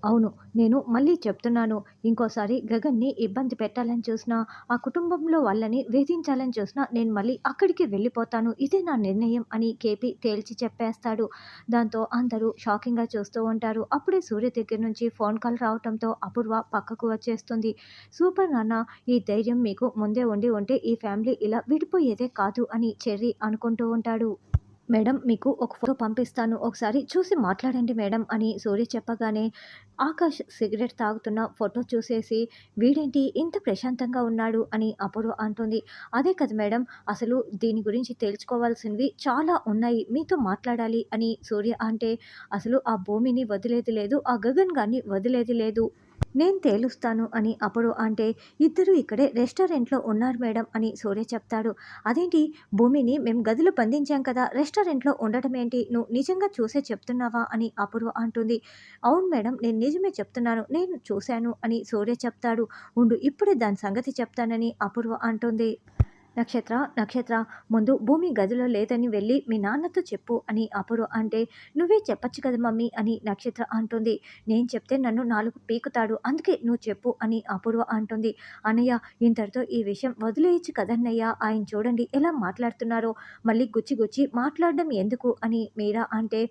అవును. నేను మళ్ళీ చెప్తున్నాను. ఇంకోసారి గగన్‌ని ఇబ్బంది పెట్టాలని చూసినా, ఆ కుటుంబంలో వాళ్ళని వేధించాలని చూసినా, నేను మళ్ళీ అక్కడికి వెళ్ళిపోతాను. ఇదే నా నిర్ణయం అని కేపీ తేల్చి చెప్పేస్తాడు. దాంతో అందరూ షాకింగ్‌గా చూస్తూ ఉంటారు. అప్పుడే సూర్య దగ్గర నుంచి ఫోన్ కాల్ రావటంతో అపూర్వ పక్కకు వచ్చేస్తుంది. "సూపర్ నాన్న! ఈ ధైర్యం మీకు ముందే ఉండి ఉంటే ఈ ఫ్యామిలీ ఇలా విడిపోయేదే కాదు" అని చెర్రీ అనుకుంటూ ఉంటాడు. మేడం మీకు ఒక ఫోటో పంపిస్తాను. ఒకసారి చూసి మాట్లాడండి మేడం అని సూర్య చెప్పగానే, ఆకాష్ సిగరెట్ తాగుతున్న ఫోటో చూసేసి, వీడేంటి ఇంత ప్రశాంతంగా ఉన్నాడు అని అపూర్వ అంటుంది. అదే కదా మేడం, అసలు దీని గురించి తెలుసుకోవాల్సినవి చాలా ఉన్నాయి. మీతో మాట్లాడాలి అని సూర్య అంటే, అసలు ఆ భూమిని వదిలేది లేదు. ఆ గగన్ గారిని వదిలేది లేదు. నేను తేలుస్తాను అని అపూర్వ అంటే, ఇద్దరు ఇక్కడే రెస్టారెంట్‌లో ఉన్నారు మేడం అని సూర్య చెప్తాడు. అదేంటి, భూమిని మేము గదిలో బంధించాం కదా! రెస్టారెంట్‌లో ఉండటం ఏంటి? నువ్వు నిజంగా చూసే చెప్తున్నావా అని అపూర్వ అంటుంది. అవును మేడం, నేను నిజమే చెప్తున్నాను. నేను చూశాను అని సూర్య చెప్తాడు. ఉండు ఇప్పుడే దాని సంగతి చెప్తానని అపూర్వ అంటుంది. నక్షత్ర ముందు భూమి గదిలో లేదని వెళ్ళి మీ నాన్నతో చెప్పు అని అపూర్వ అంటే, నువ్వే చెప్పొచ్చు కదా మమ్మీ అని నక్షత్ర అంటుంది. నేను చెప్తే నన్ను 4 పీకుతాడు. అందుకే నువ్వు చెప్పు అని అపూర్వ అంటుంది. అన్నయ్య, ఇంతటితో ఈ విషయం వదిలేయొచ్చు కదన్నయ్య. ఆయన చూడండి ఎలా మాట్లాడుతున్నారో. మళ్ళీ గుచ్చి గుచ్చి మాట్లాడడం ఎందుకు అని మీరా అంటే,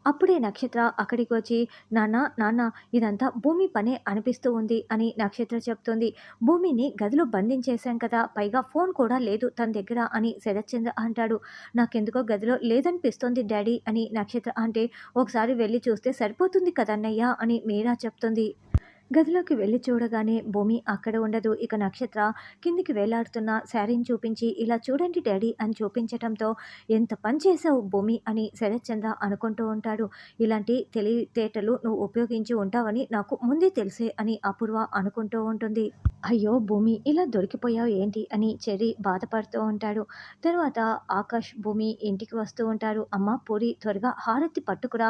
అప్పుడే నక్షత్ర అక్కడికి వచ్చి, నాన్న ఇదంతా భూమి పనే అనిపిస్తూ ఉంది అని నక్షత్ర చెప్తుంది. భూమిని గదిలో బంధించేశాం కదా! పైగా ఫోన్ కూడా లేదు తన దగ్గర అని శరత్చంద్ర అంటాడు. నాకెందుకో గదిలో లేదనిపిస్తోంది డాడీ అని నక్షత్ర అంటే, ఒకసారి వెళ్లి చూస్తే సరిపోతుంది కదన్నయ్య అని మీరా చెప్తుంది. గదిలోకి వెళ్లి చూడగానే భూమి అక్కడ ఉండదు. ఇక నక్షత్ర కిందికి వేలాడుతున్న శారీని చూపించి, ఇలా చూడండి డాడీ అని చూపించటంతో, ఎంత పని చేసావు భూమి అని శరత్చంద్ర అనుకుంటూ ఉంటాడు. ఇలాంటి తెలివితేటలు నువ్వు ఉపయోగించి ఉంటావని నాకు ముందే తెలుసే అని అపూర్వ అనుకుంటూ ఉంటుంది. అయ్యో భూమి, ఇలా దొరికిపోయావు ఏంటి అని చెర్రీ బాధపడుతూ ఉంటాడు. తర్వాత ఆకాష్, భూమి ఇంటికి వస్తూ ఉంటారు. అమ్మ పూరి, త్వరగా హారతి పట్టుకురా,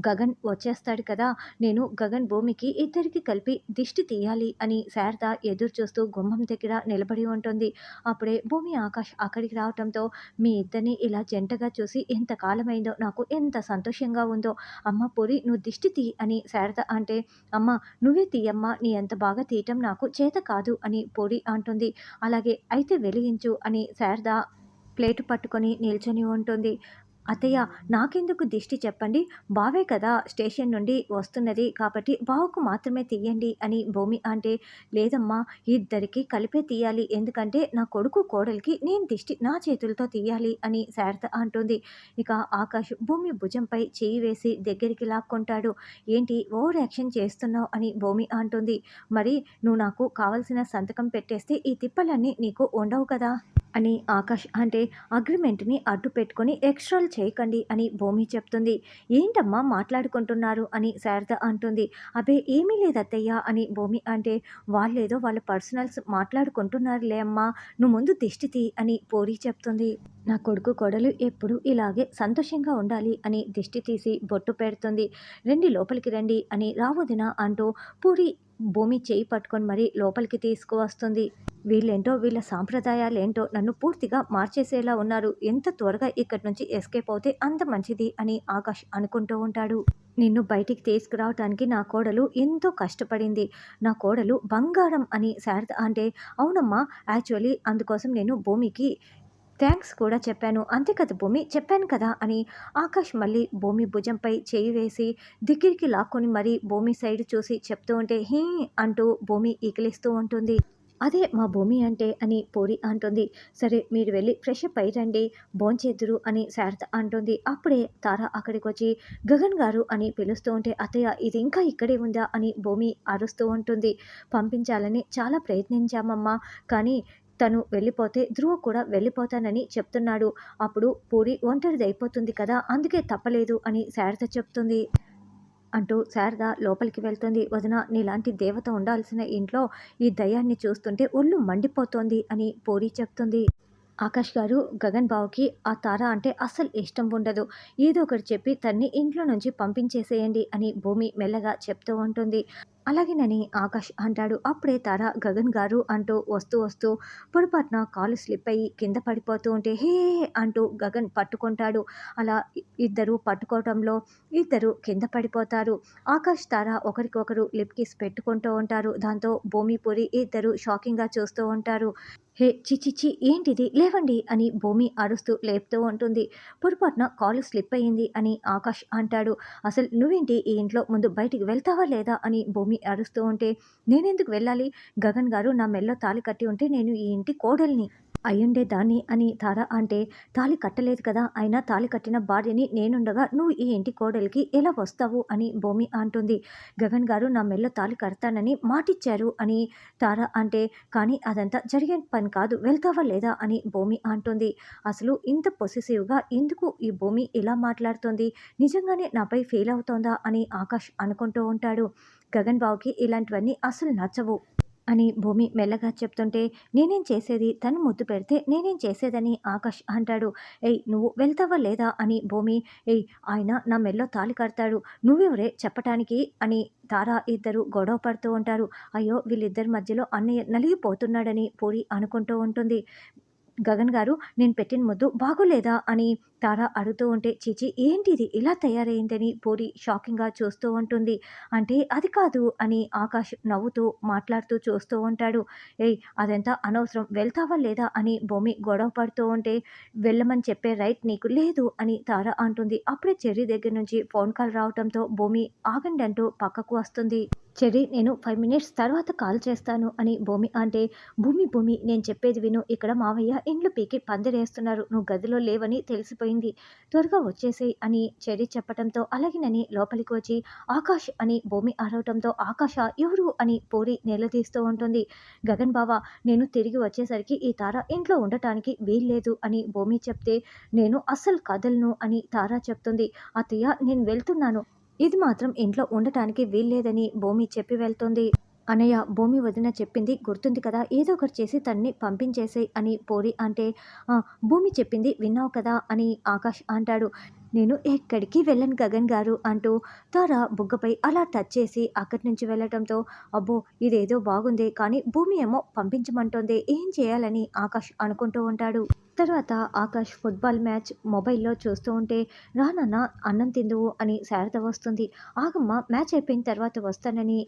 గగన్ వచ్చేస్తాడు కదా! నేను గగన్, భూమికి ఇద్దరికి కలిపి దిష్టి తీయాలి అని శారద ఎదురు చూస్తూ గుమ్మం దగ్గర నిలబడి ఉంటుంది. అప్పుడే భూమి, ఆకాష్ అక్కడికి రావటంతో, మీ ఇద్దరిని ఇలా జంటగా చూసి ఎంత కాలమైందో, నాకు ఎంత సంతోషంగా ఉందో. అమ్మ పూరి, నువ్వు దిష్టి తీ అని శారద అంటే, అమ్మ నువ్వే తీయమ్మా, నీ అంత బాగా తీయటం నాకు చేత కాదు అని పూరి అంటుంది. అలాగే అయితే వెలిగించు అని శారద ప్లేటు పట్టుకొని నిల్చొని ఉంటుంది. అత్తయ్య, నాకెందుకు దిష్టి చెప్పండి, బావే కదా స్టేషన్ నుండి వస్తున్నది కాబట్టి బావకు మాత్రమే తీయండి అని భూమి అంటే, లేదమ్మా ఇద్దరికి కలిపే తీయాలి, ఎందుకంటే నా కొడుకు కోడలికి నేను దిష్టి నా చేతులతో తీయాలి అని శారద అంటుంది. ఇక ఆకాష్ భూమి భుజంపై చేయి వేసి దగ్గరికి లాక్కుంటాడు. ఏంటి ఓవర్ యాక్షన్ చేస్తున్నావు అని భూమి అంటుంది. మరి నువ్వు నాకు కావలసిన సంతకం పెట్టేస్తే ఈ తిప్పలన్నీ నీకు ఉండవు కదా అని ఆకాష్ అంటే, అగ్రిమెంట్‌ని అడ్డు పెట్టుకొని ఎక్స్ట్రాలు చేయకండి అని భూమి చెప్తుంది. ఏంటమ్మా మాట్లాడుకుంటున్నారు అని శారద అంటుంది. అబ్బే ఏమీ లేదత్తయ్య అని భూమి అంటే, వాళ్ళేదో వాళ్ళ పర్సనల్స్ మాట్లాడుకుంటున్నారులే అమ్మా, నువ్వు ముందు దిష్టి తీ అని పూరి చెప్తుంది. నా కొడుకు కోడలు ఎప్పుడు ఇలాగే సంతోషంగా ఉండాలి అని దిష్టి తీసి బొట్టు పెడుతుంది. రండి లోపలికి రండి అని రావొదిన అంటూ పూరి భూమి చేయి పట్టుకొని మరీ లోపలికి తీసుకువస్తుంది. వీళ్ళేంటో, వీళ్ళ సాంప్రదాయాలేంటో నన్ను పూర్తిగా మార్చేసేలా ఉన్నారు. ఎంత త్వరగా ఇక్కడి నుంచి ఎస్కేప్ అవుతే అంత మంచిది అని ఆకాష్ అనుకుంటూ ఉంటాడు. నిన్ను బయటికి తీసుకురావటానికి నా కోడలు ఎంతో కష్టపడింది. నా కోడలు బంగారం అని శారద అంటే, అవునమ్మా, యాక్చువల్లీ అందుకోసం నేను భూమికి థ్యాంక్స్ కూడా చెప్పాను. అంతే కదా భూమి, చెప్పాను కదా అని ఆకాష్ మళ్ళీ భూమి భుజంపై చేయి వేసి దగ్గరికి లాక్కొని మరీ భూమి సైడ్ చూసి చెప్తూ ఉంటే, హీ అంటూ భూమి ఈకిలిస్తూ ఉంటుంది. అదే మా భూమి అంటే అని పూరి అంటుంది. సరే మీరు వెళ్ళి ఫ్రెష్ అప్ అయ్యి రండి, భోంచేద్దురు అని శారద అంటుంది. అప్పుడే తార అక్కడికొచ్చి, గగన్ గారు అని పిలుస్తూ ఉంటే, అత్తయ్య ఇది ఇంకా ఇక్కడే ఉందా అని భూమి అరుస్తూ ఉంటుంది. పంపించాలని చాలా ప్రయత్నించామమ్మా, కానీ తను వెళ్ళిపోతే ధ్రువ కూడా వెళ్ళిపోతానని చెప్తున్నాడు. అప్పుడు పూరి ఒంటరిదైపోతుంది కదా, అందుకే తప్పలేదు అని శారద చెప్తుంది. అంటూ శారద లోపలికి వెళ్తుంది. వదిన, నీలాంటి దేవత ఉండాల్సిన ఇంట్లో ఈ దయ్యాన్ని చూస్తుంటే ఒళ్ళు మండిపోతోంది అని పూరి చెప్తుంది. ఆకాష్ గారు, గగన్ బావకి ఆ తార అంటే అస్సలు ఇష్టం ఉండదు. ఏదో ఒకటి చెప్పి తన్ని ఇంట్లో నుంచి పంపించేసేయండి అని భూమి మెల్లగా చెప్తూ ఉంటుంది. అలాగేనని ఆకాష్ అంటాడు. అప్పుడే తార గగన్ గారు అంటూ వస్తూ పొరపాటున కాలు స్లిప్ అయ్యి కింద పడిపోతూ ఉంటే హే అంటూ గగన్ పట్టుకుంటాడు. అలా ఇద్దరు పట్టుకోవటంలో ఇద్దరు కింద పడిపోతారు. ఆకాష్, తార ఒకరికొకరు లిప్ కిస్ పెట్టుకుంటూ ఉంటారు. దాంతో భూమి, పూరి ఇద్దరు షాకింగ్‌గా చూస్తూ ఉంటారు. హే! ఛీ! ఛీ! ఛీ! ఏంటిది? లేవండి అని భూమి అరుస్తూ లేపుతూ ఉంటుంది. పొరపాటున కాలు స్లిప్ అయింది అని ఆకాష్ అంటాడు. అసలు నువ్వేంటి ఈ ఇంట్లో ముందు బయటికి వెళ్తావా లేదా అని భూమి అరుస్తూ ఉంటే, నేనెందుకు వెళ్ళాలి? గగన్ గారు నా మెడలో తాళి కట్టి ఉంటే నేను ఈ ఇంటి కోడలిని అయ్యుండేదాన్ని అని తార అంటే, తాళి కట్టలేదు కదా! అయినా తాళి కట్టిన భార్యని నేనుండగా నువ్వు ఈ ఇంటి కోడలికి ఎలా వస్తావు అని భూమి అంటుంది. గగన్ గారు నా మెడలో తాళి కడతానని మాటిచ్చారు అని తార అంటే, కానీ అదంతా జరిగే పని కాదు. వెళ్తావా లేదా అని భూమి అంటుంది. అసలు ఇంత పొసెసివ్‌గా ఎందుకు ఈ భూమి ఇలా మాట్లాడుతోంది? నిజంగానే నాపై ఫీల్ అవుతోందా అని ఆకాష్ అనుకుంటూ ఉంటాడు. గగన్ బావకి ఇలాంటివన్నీ అస్సలు నచ్చవు అని భూమి మెల్లగా చెప్తుంటే, నేనేం చేసేది? తను ముద్దు పెడితే నేనేం చేసేదని ఆకాష్ అంటాడు. ఏయ్! నువ్వు వెళ్తావా లేదా అని భూమి, ఏయ్! ఆయన నా మెడలో తాళి కడతాడు. నువ్వెవరే చెప్పటానికి అని తార ఇద్దరు గొడవ పడుతూ ఉంటారు. అయ్యో! వీళ్ళిద్దరి మధ్యలో అన్నయ్య నలిగిపోతున్నాడని పూరి అనుకుంటూ ఉంటుంది. గగన్ గారు, నేను పెట్టిన ముద్దు బాగోలేదా అని తార అడుగుతూ ఉంటే, చీచి ఏంటిది ఇలా తయారైందని పూరి షాకింగ్‌గా చూస్తూ ఉంటుంది. అంటే అది కాదు అని ఆకాష్ నవ్వుతూ మాట్లాడుతూ చూస్తూ ఉంటాడు. ఏయ్! అదంతా అనవసరం, వెళ్తావా లేదా అని భూమి గొడవ పడుతూ ఉంటే, వెళ్ళమని చెప్పే రైట్ నీకు లేదు అని తార అంటుంది. అప్పుడే చెర్రీ దగ్గర నుంచి ఫోన్ కాల్ రావటంతో భూమి ఆగండి అంటూ పక్కకు వస్తుంది. చెర్రీ, నేను 5 మినిట్స్ తర్వాత కాల్ చేస్తాను అని భూమి అంటే, భూమి నేను చెప్పేది విను, ఇక్కడ మావయ్య ఇండ్లు పీకి పందిరేస్తున్నారు. నువ్వు గదిలో లేవని తెలిసిపోయింది. త్వరగా వచ్చేసేయ్ అని చెర్రీ చెప్పటంతో అలాగేనని లోపలికి వచ్చి ఆకాష్ అని భూమి అరవటంతో ఆకాష ఎవరు అని పూరి నిలదీస్తూ ఉంటుంది. గగన్ బావ, నేను తిరిగి వచ్చేసరికి ఈ తార ఇంట్లో ఉండటానికి వీల్లేదు అని భూమి చెప్తే, నేను అస్సలు కదలను అని తార చెప్తుంది. అత్తయ్య, నేను వెళ్తున్నాను. ఇది మాత్రం ఇంట్లో ఉండటానికి వీల్లేదని భూమి చెప్పి వెళ్తుంది. అనయ్య, భూమి వదిన చెప్పింది గుర్తుంది కదా! ఏదో ఒకటి చేసి తన్ని పంపించేసేయ్ అని పూరి అంటే, "ఆ! భూమి చెప్పింది విన్నావు కదా!" అని ఆకాష్ అంటాడు. నేను ఎక్కడికి వెళ్ళను గగన్ గారు అంటూ తార బుగ్గపై అలా టచ్ చేసి అక్కడి నుంచి వెళ్ళటంతో, అబ్బో! ఇదేదో బాగుందే, కానీ భూమి ఏమో పంపించమంటోందే, ఏం చేయాలని ఆకాష్ అనుకుంటూ ఉంటాడు. తర్వాత ఆకాష్ ఫుట్బాల్ మ్యాచ్ మొబైల్‌లో చూస్తూ ఉంటే, "రా నాన్న అన్నం తిందువు" అని శారద వస్తుంది. "ఆగమ్మా, మ్యాచ్ అయిపోయిన తర్వాత వస్తానని"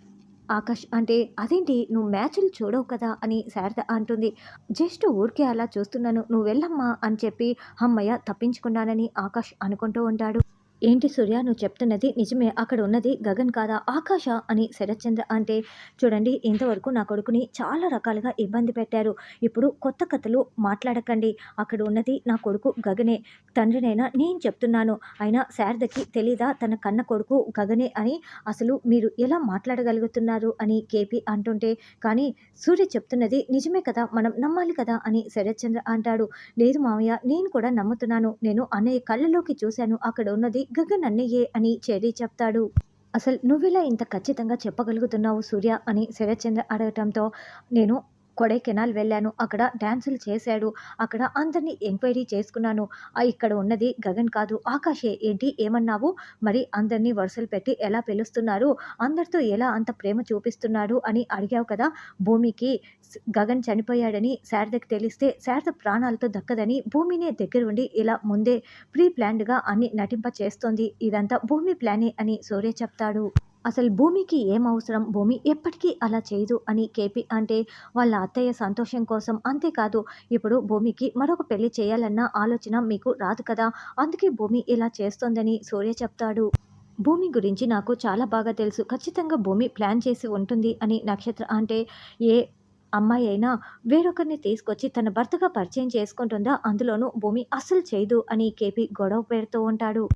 ఆకాష్ అంటే, "అదేంటి నువ్వు మ్యాచ్‌లు చూడవు కదా!" అని శారద అంటుంది. "జస్ట్ ఊరికే అలా చూస్తున్నాను. నువ్వు వెళ్ళమ్మా" అని చెప్పి హమ్మయ్య తప్పించుకున్నానని ఆకాష్ అనుకుంటూ ఉంటాడు. "ఏంటి సూర్య, నువ్వు చెప్తున్నది నిజమే. అక్కడ ఉన్నది గగన్ కాదా ఆకాష" అని శరత్చంద్ర అంటే, "చూడండి, ఇంతవరకు నా కొడుకుని చాలా రకాలుగా ఇబ్బంది పెట్టారు. ఇప్పుడు కొత్త కథలు మాట్లాడకండి. అక్కడ ఉన్నది నా కొడుకు గగనే. తండ్రినైనా నేను చెప్తున్నాను. అయినా శారదకి తెలీదా తన కన్న కొడుకు గగనే అని? అసలు మీరు ఎలా మాట్లాడగలుగుతున్నారు" అని కేపీ అంటుంటే, "కానీ సూర్య చెప్తున్నది నిజమే కదా, మనం నమ్మాలి కదా" అని శరత్చంద్ర అంటాడు. "లేదు మావయ్య, నేను కూడా నమ్ముతున్నాను. నేను అన్నయ్య కళ్ళలోకి చూశాను. అక్కడ ఉన్నది గగన్ అన్నయ్యే" అని చెర్రీ చెప్తాడు. "అసలు నువ్వెలా ఇంత ఖచ్చితంగా చెప్పగలుగుతున్నావు సూర్య" అని శరత్చంద్ర అడగటంతో, "నేను కొడైకెనాల్ వెళ్ళాను. అక్కడ డాన్సులు చేశాడు. అక్కడ అందరిని ఎంక్వైరీ చేసుకున్నాను. ఇక్కడ ఉన్నది గగన్ కాదు ఆకాషే. ఏంటి ఏమన్నావు? మరి అందరినీ వరుసలు పెట్టి ఎలా పిలుస్తున్నారు? అందరితో ఎలా అంత ప్రేమ చూపిస్తున్నాడు అని అడిగావు కదా! భూమికి గగన్ చనిపోయాడని శారదకి తెలిస్తే శారద ప్రాణాలతో దక్కదని భూమినే దగ్గరుండి ఇలా ముందే ప్రీ ప్లాన్డ్‌గా అన్ని నటింప చేస్తోంది. ఇదంతా భూమి ప్లానే" అని సూర్య చెప్తాడు. "అసలు భూమికి ఏం అవసరం? భూమి ఎప్పటికీ అలా చేయదు" అని కేపీ అంటే, వాళ్ళ అత్తయ్య సంతోషం కోసం, అంతేకాదు ఇప్పుడు భూమికి మరొక పెళ్లి చేయాలన్న ఆలోచన మీకు రాదు కదా! అందుకే భూమి ఇలా చేస్తోందని సూర్య చెప్తాడు. "భూమి గురించి నాకు చాలా బాగా తెలుసు. ఖచ్చితంగా భూమి ప్లాన్ చేసి ఉంటుంది" అని నక్షత్ర అంటే, "ఏ అమ్మాయి అయినా వేరొకరిని తీసుకొచ్చి తన భర్తగా పరిచయం చేసుకుంటుందా? అందులోనూ భూమి అస్సలు చేయదు" అని కేపీ గొడవ పెడుతూ ఉంటాడు.